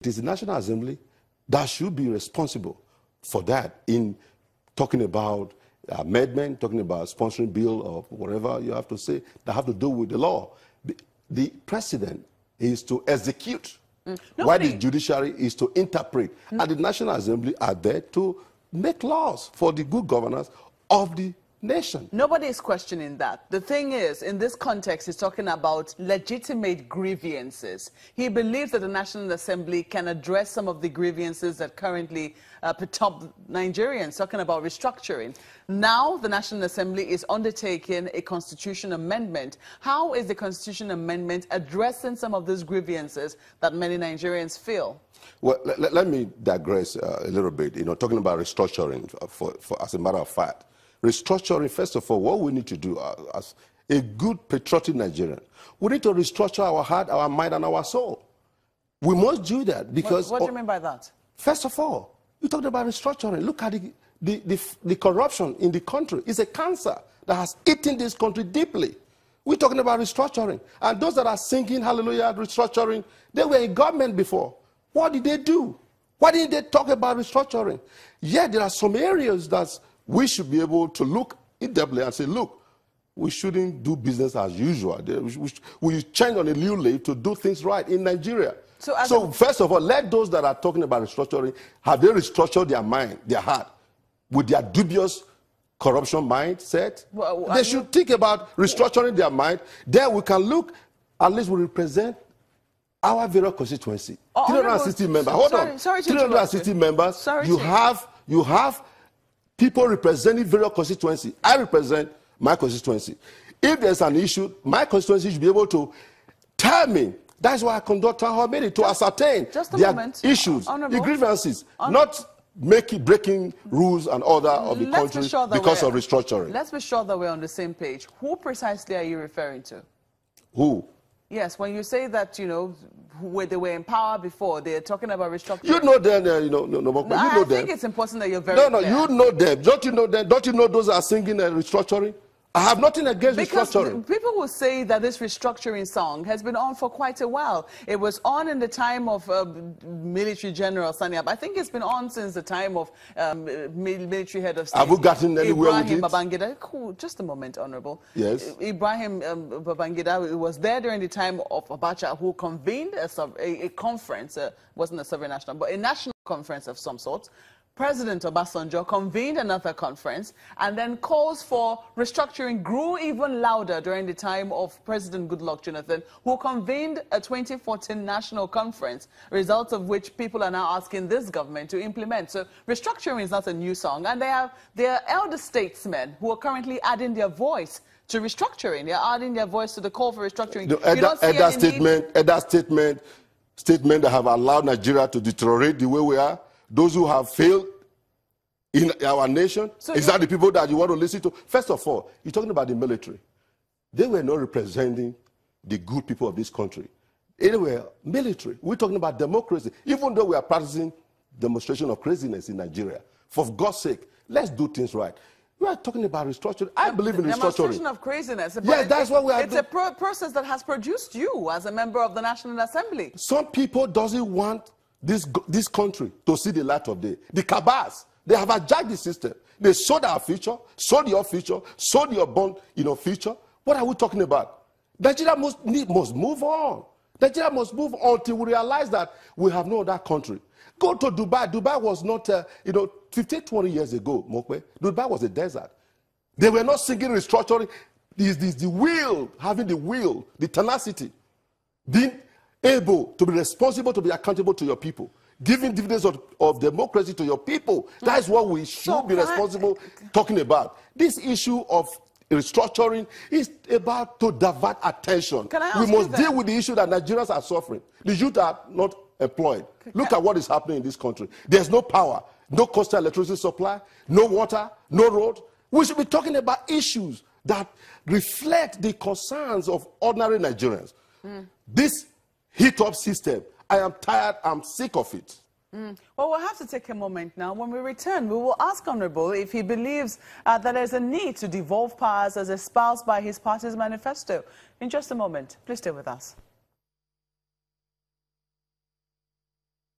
It is the National Assembly that should be responsible for that in talking about amendment, talking about sponsoring bill or whatever you have to say that have to do with the law. The president is to execute, while the judiciary is to interpret. And the National Assembly are there to make laws for the good governance of the nation. Nobody is questioning that. The thing is, in this context, he's talking about legitimate grievances. He believes that the National Assembly can address some of the grievances that currently perturb Nigerians, talking about restructuring. Now, the National Assembly is undertaking a constitution amendment. How is the constitution amendment addressing some of those grievances that many Nigerians feel? Well, let me digress a little bit, talking about restructuring as a matter of fact. Restructuring, first of all, what we need to do as a good patriotic Nigerian, we need to restructure our heart, our mind, and our soul. We must do that because... What do you mean by that? First of all, you talked about restructuring. Look at the corruption in the country. It's a cancer that has eaten this country deeply. We're talking about restructuring. And those that are singing hallelujah, restructuring, they were in government before. What did they do? Why didn't they talk about restructuring? Yet there are some areas that we should be able to look in depthly and say, look, we shouldn't do business as usual. We change on a new leaf to do things right in Nigeria. So first of all, let those that are talking about restructuring, have they restructured their mind, their heart, with their dubious corruption mindset? They should think about restructuring their mind. Then we can look, at least we represent our various constituency. 360 members. Hold on. 360 members. You have people representing various constituency. I represent my constituency. If there's an issue, my constituency should be able to tell me. That's why I conduct town hall meeting, to ascertain their issues, the grievances, not breaking rules and order of the country because of restructuring. Let's be sure that we're on the same page. Who precisely are you referring to? Who? Yes, when you say that, where they were in power before, they're talking about restructuring. You know them, I think it's important that you're very clear. You know them. Don't you know them? Don't you know those that are singing restructuring? I have nothing against restructuring. People will say that this restructuring song has been on for quite a while. It was on in the time of Military General Sani Abacha. I think it's been on since the time of military head of state. Have you gotten anywhere with it? Ibrahim Babangida. Cool. Just a moment, Honorable. Yes. Ibrahim Babangida was there during the time of Abacha, who convened a conference. Wasn't a sovereign national, but a national conference of some sort. President Obasanjo convened another conference, and then calls for restructuring grew even louder during the time of President Goodluck Jonathan, who convened a 2014 national conference, results of which people are now asking this government to implement. So restructuring is not a new song, and there are elder statesmen who are currently adding their voice to restructuring. They're adding their voice to the call for restructuring. Statement that have allowed Nigeria to deteriorate the way we are. Those who have failed in our nation, is that the people that you want to listen to? First of all, you're talking about the military. They were not representing the good people of this country. They were military. We're talking about democracy. Even though we are practicing demonstration of craziness in Nigeria, for God's sake, let's do things right. We are talking about restructuring. I believe in restructuring. Demonstration of craziness. Yes, that's what we are doing. It's a process that has produced you as a member of the National Assembly. Some people doesn't want this country to see the light of day. The cabals, they have hijacked the system. They sold our future, sold your future, sold your bond, future. What are we talking about? Nigeria must move on. Nigeria must move on until we realize that we have no other country. Go to Dubai. Dubai was not, 15, 20 years ago, Mokwe, Dubai was a desert. They were not singing restructuring. The will, having the will, the tenacity, being able to be responsible, to be accountable to your people, giving dividends of democracy to your people. That is what we should be responsible talking about. This issue of restructuring is about to divert attention. We must deal with the issue that Nigerians are suffering. The youth are not employed. Look at what is happening in this country. There's no power, no constant electricity supply, no water, no road. We should be talking about issues that reflect the concerns of ordinary Nigerians. This heat-up system, I am tired, I'm sick of it. Well, we'll have to take a moment now. When we return, we will ask Honorable if he believes that there's a need to devolve powers as espoused by his party's manifesto. In just a moment, please stay with us.